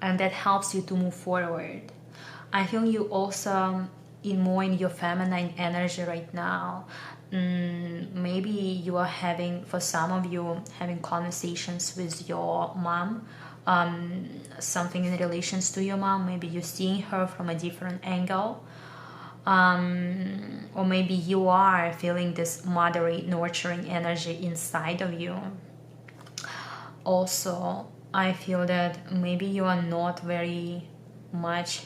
and that helps you to move forward. I feel you also in your feminine energy right now. Maybe you are having, for some of you, having conversations with your mom, something in relations to your mom. Maybe you're seeing her from a different angle. Or maybe you are feeling this motherly, nurturing energy inside of you. Also, I feel that maybe you are not very much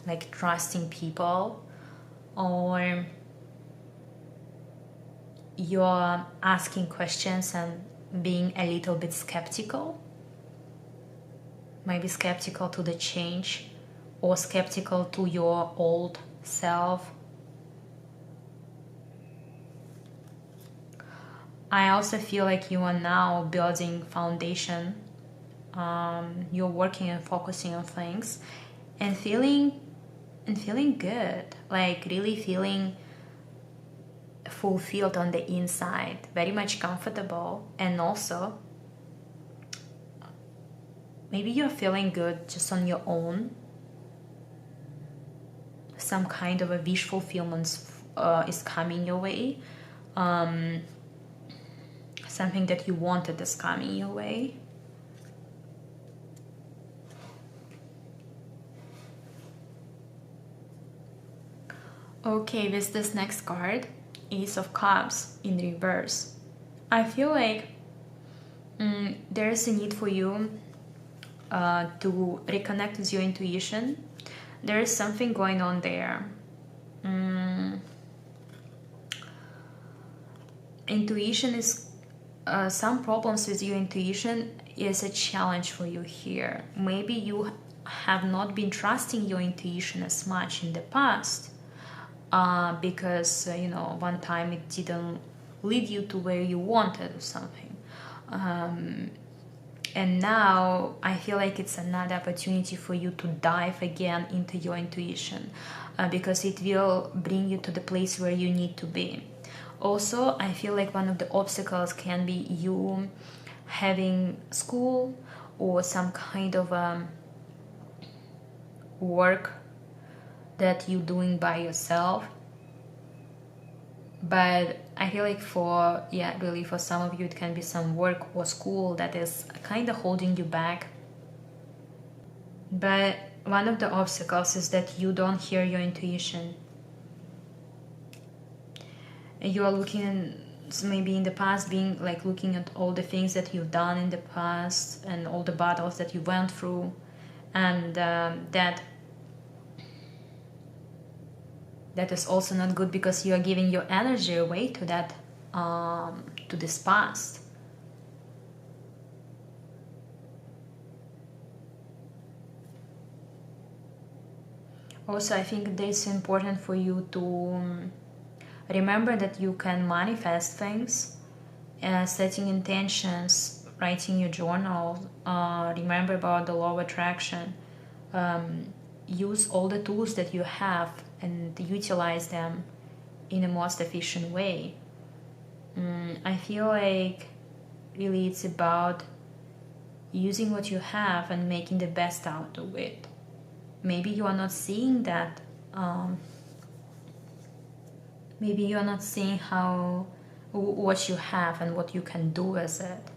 like trusting people, or you're asking questions and being a little bit skeptical. Maybe skeptical to the change or skeptical to your old self. I also feel like you are now building foundation. You're working and focusing on things and feeling good, like really feeling fulfilled on the inside, very much comfortable. And also maybe you're feeling good just on your own. Some kind of a wish fulfillment is coming your way. Something that you wanted is coming your way. Okay, with this next card, Ace of Cups in reverse. I feel like there is a need for you to reconnect with your intuition. There is something going on there. Intuition is some problems with your intuition is a challenge for you here. Maybe you have not been trusting your intuition as much in the past because one time it didn't lead you to where you wanted or something. And now I feel like it's another opportunity for you to dive again into your intuition because it will bring you to the place where you need to be. Also, I feel like one of the obstacles can be you having school or some kind of work that you're doing by yourself. But I feel like for some of you it can be some work or school that is kind of holding you back. But one of the obstacles is that you don't hear your intuition. You are looking maybe in the past, being like looking at all the things that you've done in the past and all the battles that you went through, and that is also not good because you are giving your energy away to that to this past. Also, I think it's important for you to remember that you can manifest things, setting intentions, writing your journal, remember about the law of attraction, use all the tools that you have and utilize them in the most efficient way. I feel like really it's about using what you have and making the best out of it. Maybe you are not seeing that. Maybe you are not seeing what you have and what you can do with it.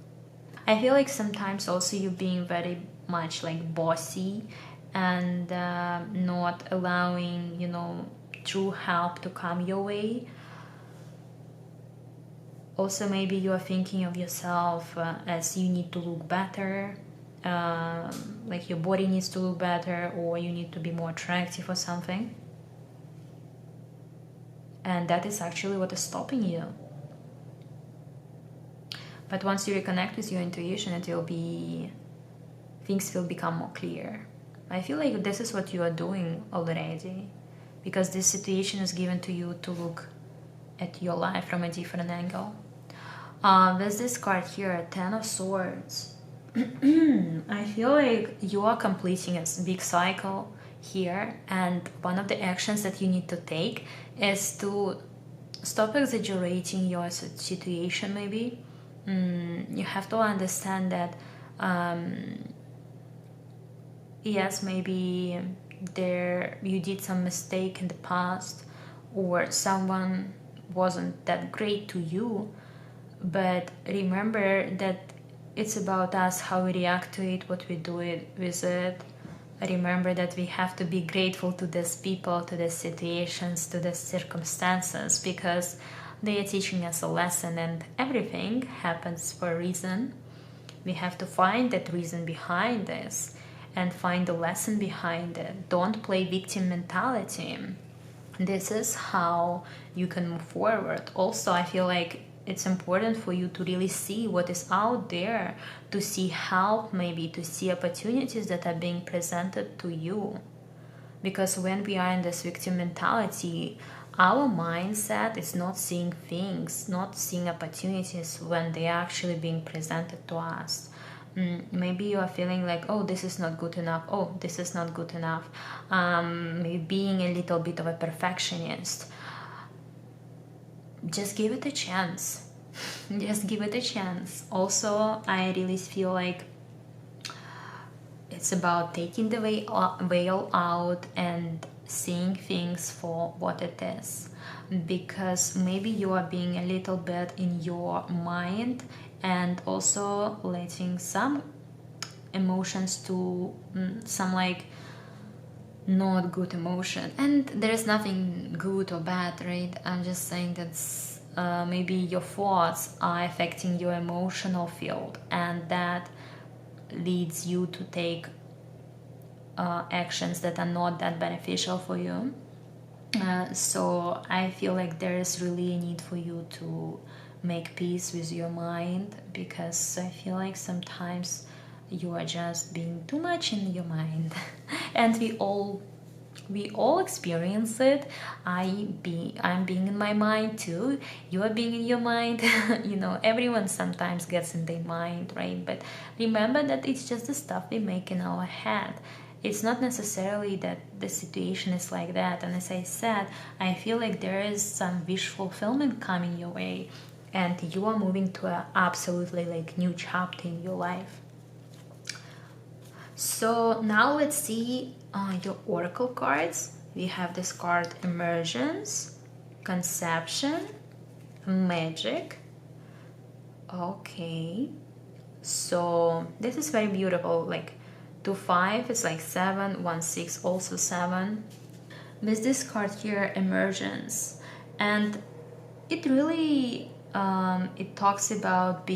I feel like sometimes also you being very much like bossy and not allowing true help to come your way. Also, maybe you are thinking of yourself as you need to look better, like your body needs to look better, or you need to be more attractive or something. And that is actually what is stopping you. But once you reconnect with your intuition, things will become more clear. I feel like this is what you are doing already, because this situation is given to you to look at your life from a different angle. With this card here, Ten of Swords, I feel like you are completing a big cycle here, and one of the actions that you need to take is to stop exaggerating your situation. Maybe you have to understand that yes, maybe you did some mistake in the past, or someone wasn't that great to you, but remember that it's about us, how we react to it, what we do with it. Remember that we have to be grateful to these people, to these situations, to these circumstances, because they are teaching us a lesson, and everything happens for a reason. We have to find that reason behind this and find the lesson behind it. Don't play victim mentality. This is how you can move forward. Also, I feel like it's important for you to really see what is out there, to see help, maybe to see opportunities that are being presented to you. Because when we are in this victim mentality, our mindset is not seeing things, not seeing opportunities when they are actually being presented to us. Maybe you are feeling like, oh, this is not good enough, oh, this is not good enough. Maybe being a little bit of a perfectionist. Just give it a chance. Just give it a chance. Also, I really feel like it's about taking the veil out and seeing things for what it is. Because maybe you are being a little bit in your mind and also letting some emotions to some like not good emotion. And there's nothing good or bad, right? I'm just saying that maybe your thoughts are affecting your emotional field, and that leads you to take actions that are not that beneficial for you. So I feel like there is really a need for you to make peace with your mind, because I feel like sometimes you are just being too much in your mind. And we all experience it. I'm being in my mind too, you are being in your mind. Everyone sometimes gets in their mind, right? But remember that it's just the stuff we make in our head. It's not necessarily that the situation is like that. And as I said, I feel like there is some wish fulfillment coming your way, and you are moving to a absolutely like new chapter in your life. So now let's see your oracle cards. We have this card Emergence, Conception, Magic. Okay, so this is very beautiful. Like 2-5, it's like 7, 1-6, also 7. With this card here, Emergence, and it really it talks about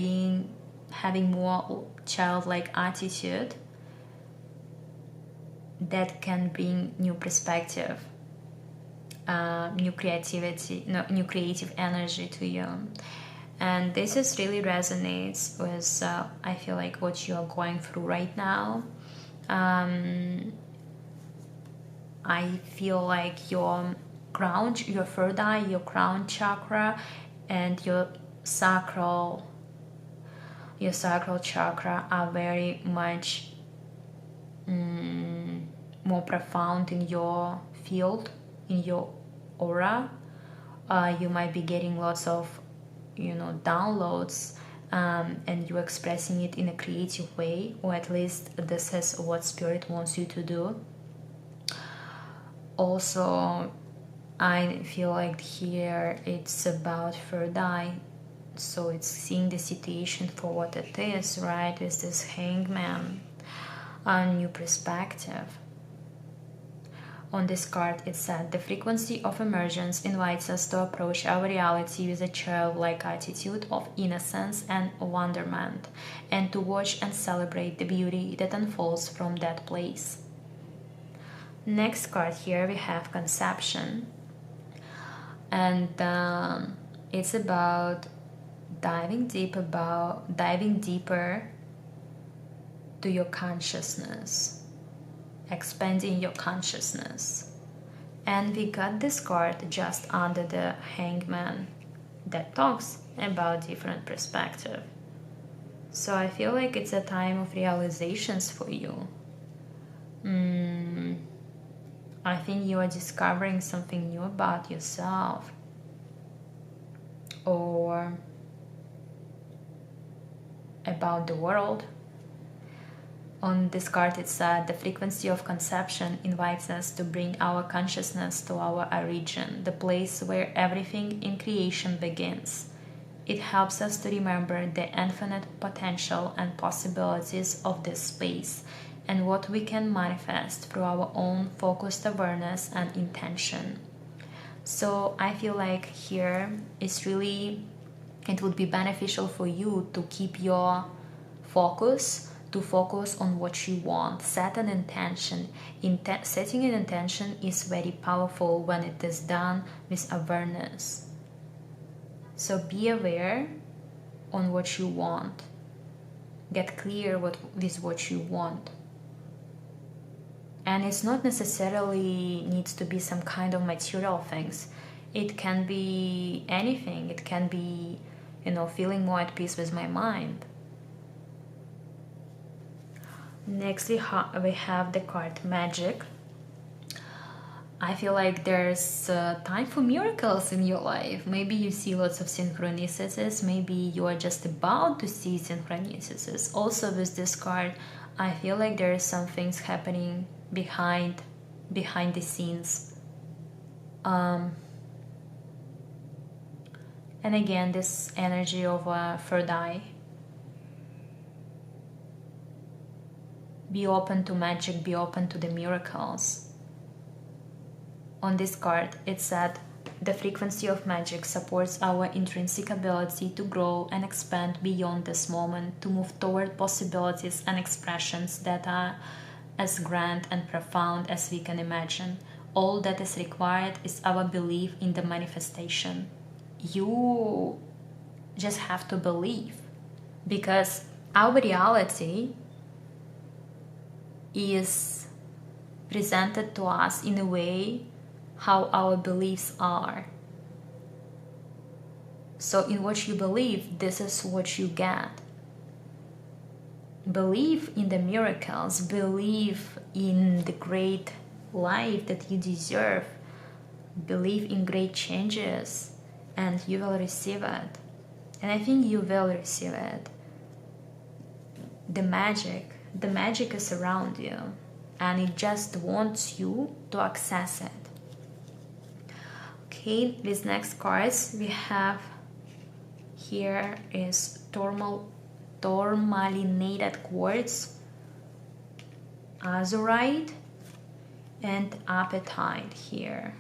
having more childlike attitude that can bring new perspective, new creativity, new creative energy to you. And this is really resonates with I feel like what you are going through right now. I feel like your third eye, your crown chakra, and your sacral chakra are very much more profound in your field, in your aura. You might be getting lots of downloads, and you're expressing it in a creative way, or at least this is what spirit wants you to do. Also, I feel like here it's about third eye, so it's seeing the situation for what it is, right? With this Hangman, a new perspective. On this card it said, the frequency of emergence invites us to approach our reality with a childlike attitude of innocence and wonderment, and to watch and celebrate the beauty that unfolds from that place. Next card here we have Conception, and it's about diving deeper to your consciousness, expanding your consciousness. And we got this card just under the Hangman that talks about different perspective. So I feel like it's a time of realizations for you. I think you are discovering something new about yourself, or about the world. On this card it said, the frequency of conception invites us to bring our consciousness to our origin, the place where everything in creation begins. It helps us to remember the infinite potential and possibilities of this space, and what we can manifest through our own focused awareness and intention. So I feel like here it would be beneficial for you to keep your focus, to focus on what you want. Set an intention. Setting an intention is very powerful when it is done with awareness. So be aware on what you want. Get clear with what you want. And it's not necessarily needs to be some kind of material things. It can be anything. It can be, feeling more at peace with my mind. Next, we have the card Magic. I feel like there's time for miracles in your life. Maybe you see lots of synchronicities. Maybe you are just about to see synchronicities. Also with this card, I feel like there is some things happening behind the scenes. And again, this energy of a third eye. Be open to magic, be open to the miracles. On this card, it said, the frequency of magic supports our intrinsic ability to grow and expand beyond this moment, to move toward possibilities and expressions that are as grand and profound as we can imagine. All that is required is our belief in the manifestation. You just have to believe, because our reality is presented to us in a way how our beliefs are. So in what you believe, this is what you get. Believe in the miracles, believe in the great life that you deserve, believe in great changes, and you will receive it. And I think you will receive it. The magic is around you, and it just wants you to access it. Okay, these next cards we have here is tourmalinated quartz, azurite, and apatite here.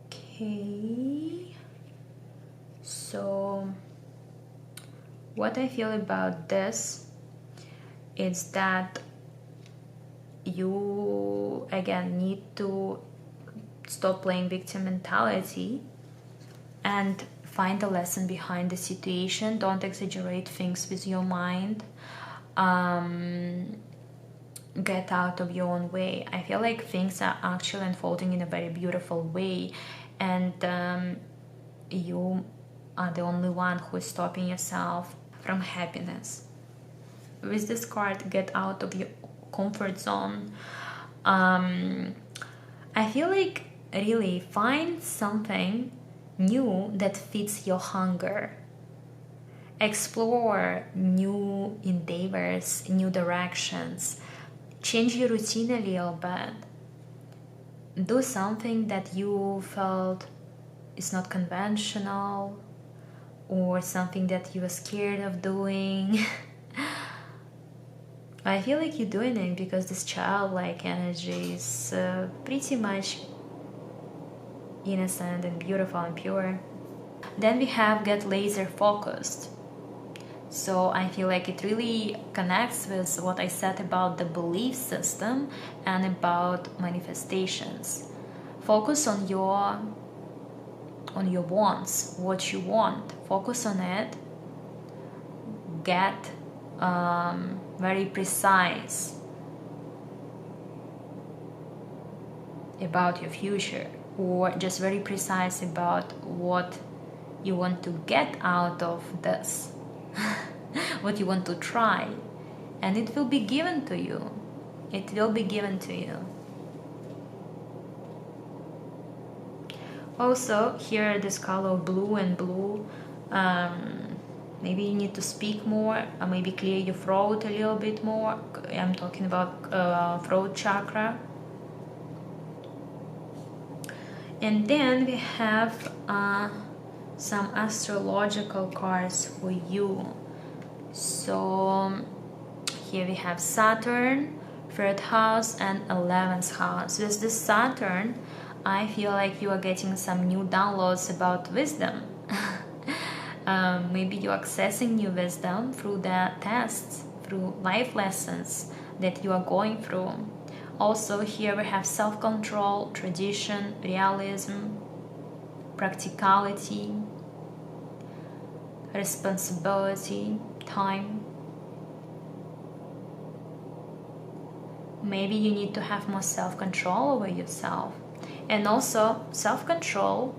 Okay, so what I feel about this is that you again need to stop playing victim mentality and find a lesson behind the situation. Don't exaggerate things with your mind. Get out of your own way. I feel like things are actually unfolding in a very beautiful way, and you are the only one who is stopping yourself from happiness. With this card, get out of your comfort zone. I feel like really find something new that fits your hunger. Explore new endeavors, new directions. Change your routine a little bit. Do something that you felt is not conventional, or something that you were scared of doing. I feel like you're doing it because this childlike energy is pretty much innocent and beautiful and pure. Then we have get laser focused. So I feel like it really connects with what I said about the belief system and about manifestations. Focus on your wants, what you want. Focus on it. Get very precise about your future, or just very precise about what you want to get out of this, what you want to try, and it will be given to you. It will be given to you. Also, here this color blue and blue, maybe you need to speak more, or maybe clear your throat a little bit more. I'm talking about throat chakra. And then we have some astrological cards for you. So here we have Saturn, 3rd house, and 11th house. With this Saturn, I feel like you are getting some new downloads about wisdom. Maybe you're accessing new wisdom through the tests, through life lessons that you are going through. Also here we have self-control, tradition, realism, practicality, responsibility, time. maybe you need to have more self-control over yourself. And also, self-control,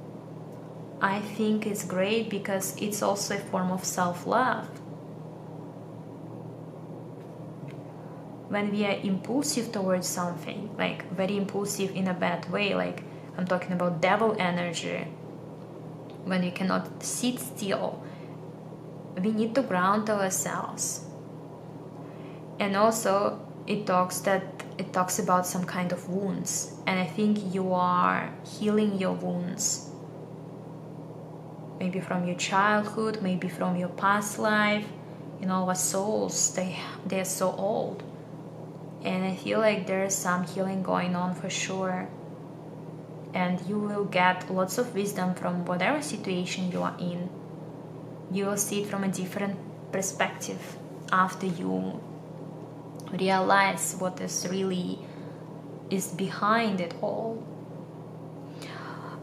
I think, is great because it's also a form of self-love. When we are impulsive towards something, like very impulsive in a bad way, like I'm talking about devil energy, when we cannot sit still, we need to ground ourselves. And also it talks about some kind of wounds, and I think you are healing your wounds, maybe from your childhood, maybe from your past life. Our souls, they're so old, and I feel like there's some healing going on for sure. And you will get lots of wisdom from whatever situation you are in. You will see it from a different perspective after you realize what is behind it all.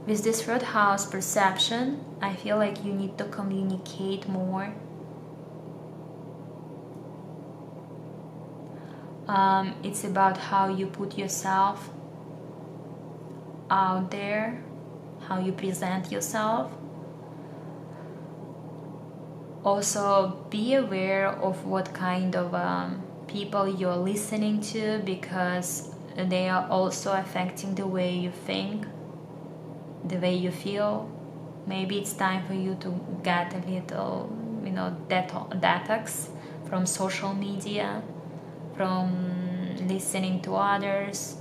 With this third house perception, I feel like you need to communicate more. It's about how you put yourself out there, how you present yourself. Also, be aware of what kind of people you're listening to, because they are also affecting the way you think, the way you feel. Maybe it's time for you to get a little, detox from social media, from listening to others.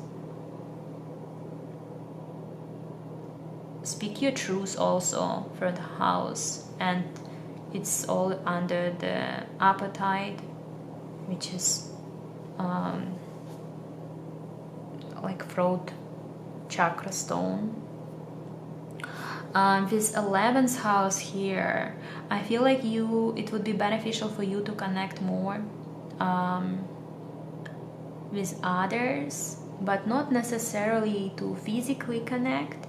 Speak your truth also for the house, and it's all under the appetite, which is like throat chakra stone. This 11th house here, I feel like it would be beneficial for you to connect more with others, but not necessarily to physically connect,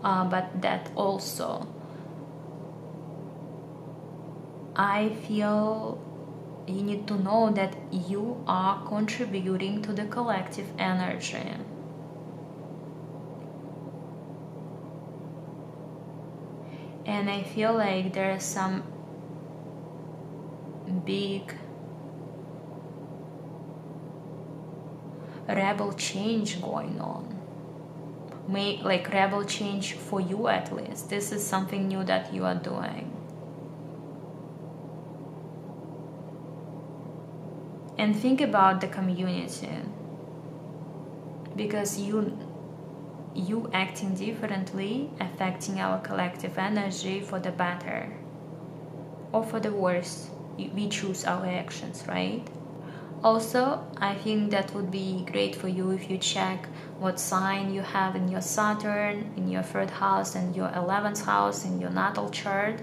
but that also. I feel you need to know that you are contributing to the collective energy. And I feel like there's some big rebel change going on. Like rebel change for you, at least. This is something new that you are doing. And think about the community, because you acting differently, affecting our collective energy for the better or for the worse. We choose our actions, right? Also, I think that would be great for you if you check what sign you have in your Saturn, in your 3rd house and your 11th house in your natal chart,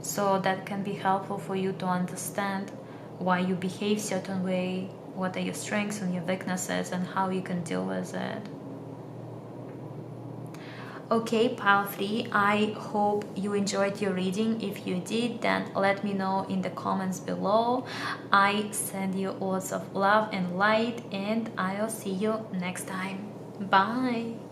so that can be helpful for you to understand why you behave certain way, what are your strengths and your weaknesses, and how you can deal with it. Okay, pile 3, I hope you enjoyed your reading. If you did, then let me know in the comments below. I send you lots of love and light, and I'll see you next time. Bye!